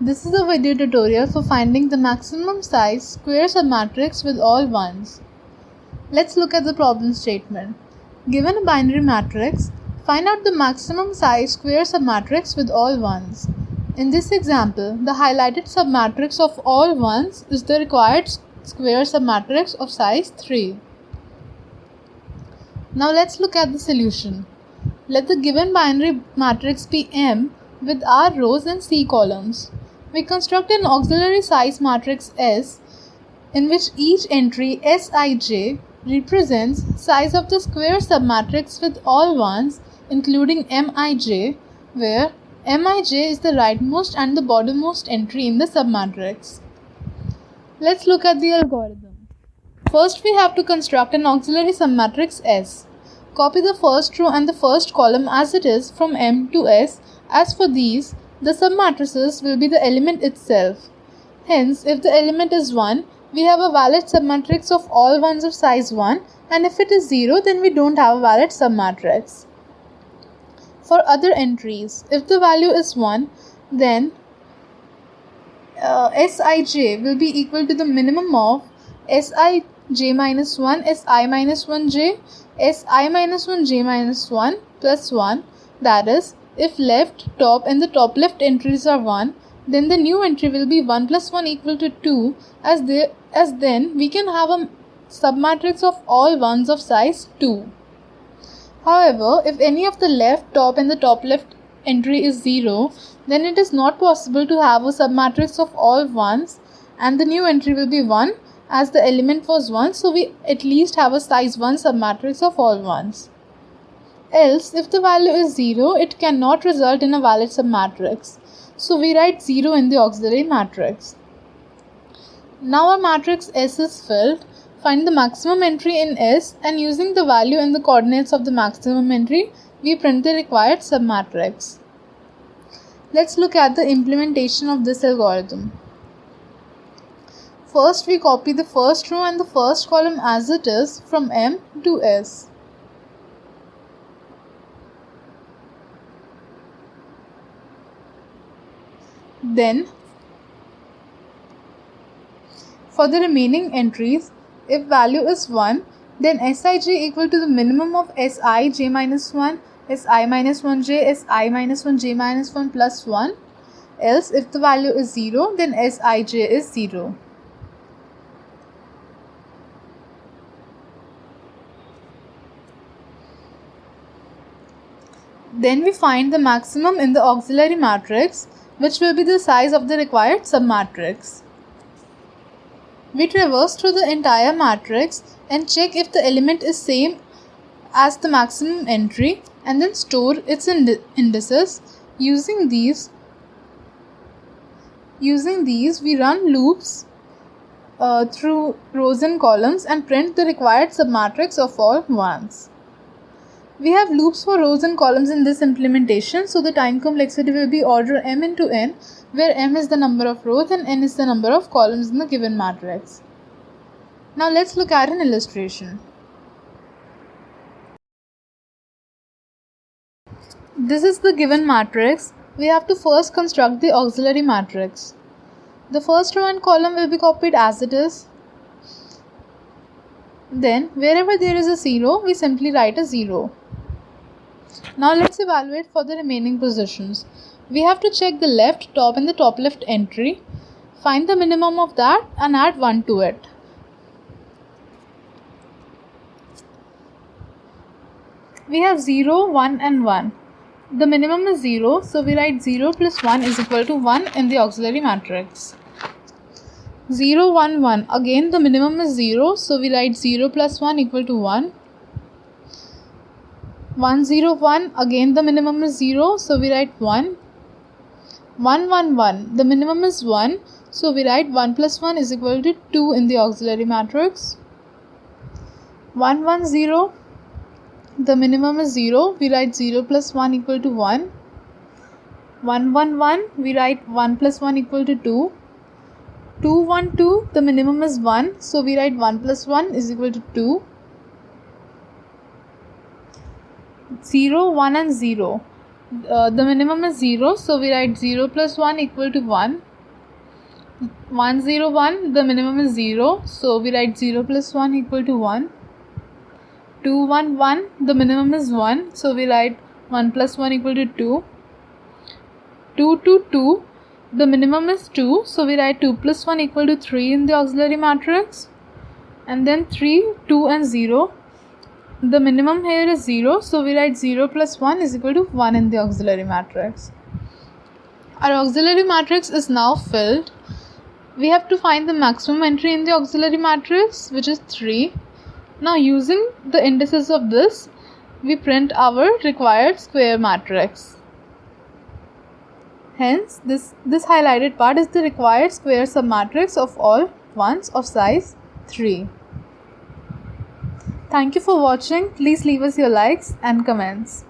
This is a video tutorial for finding the maximum size square submatrix with all ones. Let's look at the problem statement. Given a binary matrix, find out the maximum size square submatrix with all ones. In this example, the highlighted submatrix of all ones is the required square submatrix of size 3. Now let's look at the solution. Let the given binary matrix be M with R rows and C columns. We construct an auxiliary size matrix S in which each entry Sij represents size of the square submatrix with all ones including Mij, where Mij is the rightmost and the bottommost entry in the submatrix. Let's look at the algorithm. First we have to construct an auxiliary submatrix S. Copy the first row and the first column as it is from M to S. As for these, the submatrices will be the element itself. Hence, if the element is 1, we have a valid submatrix of all ones of size 1, and if it is 0, then we don't have a valid submatrix. For other entries, if the value is 1, then Sij will be equal to the minimum of Sij minus 1, Si minus 1j, Si minus 1j minus 1 plus 1, that is, if left, top and the top left entries are 1, then the new entry will be 1 plus 1 equal to 2, as then we can have a submatrix of all ones of size 2. However, if any of the left, top and the top left entry is 0, then it is not possible to have a submatrix of all ones and the new entry will be 1 as the element was 1, so we at least have a size 1 submatrix of all ones. Else, if the value is 0, it cannot result in a valid submatrix. So we write 0 in the auxiliary matrix. Now our matrix S is filled. Find the maximum entry in S, and using the value in the coordinates of the maximum entry, we print the required submatrix. Let's look at the implementation of this algorithm. First, we copy the first row and the first column as it is from M to S. Then, for the remaining entries, if value is 1, then Sij equal to the minimum of Sij minus 1, Si minus 1j, Si minus 1j minus 1 plus 1. Else, if the value is 0, then Sij is 0. Then we find the maximum in the auxiliary matrix, which will be the size of the required submatrix. We traverse through the entire matrix and check if the element is same as the maximum entry and then store its indices. Using these, we run loops through rows and columns and print the required submatrix of all ones. We have loops for rows and columns in this implementation, so the time complexity will be order m into n, where m is the number of rows and n is the number of columns in the given matrix. Now let's look at an illustration. This is the given matrix. We have to first construct the auxiliary matrix. The first row and column will be copied as it is. Then, wherever there is a 0, we simply write a 0. Now let's evaluate for the remaining positions. We have to check the left, top and the top left entry, find the minimum of that and add 1 to it. We have 0, 1 and 1. The minimum is 0, so we write 0 plus 1 is equal to 1 in the auxiliary matrix. 0, 1, 1. Again the minimum is 0, so we write 0 plus 1 equal to 1. 1, 0, 1. Again the minimum is 0, so we write 1. 1, 1, 1. The minimum is 1, so we write 1 plus 1 is equal to 2 in the auxiliary matrix. 1, 1, 0. The minimum is 0, we write 0 plus 1 equal to 1. 1, 1, 1. We write 1 plus 1 equal to 2. 2, 1, 2. The minimum is 1, so we write 1 plus 1 is equal to 2. 0, 1 and 0. The minimum is 0, so we write 0 plus 1 equal to 1. 1 0 1, the minimum is 0, so we write 0 plus 1 equal to 1. 2 1 1, the minimum is 1, so we write 1 plus 1 equal to 2. 2 2 2, the minimum is 2, so we write 2 plus 1 equal to 3 in the auxiliary matrix. And then 3 2 and 0, the minimum here is 0, so we write 0 plus 1 is equal to 1 in the auxiliary matrix. Our auxiliary matrix is now filled. We have to find the maximum entry in the auxiliary matrix, which is 3. Now using the indices of this, we print our required square matrix. Hence, this highlighted part is the required square submatrix of all ones of size 3. Thank you for watching. Please leave us your likes and comments.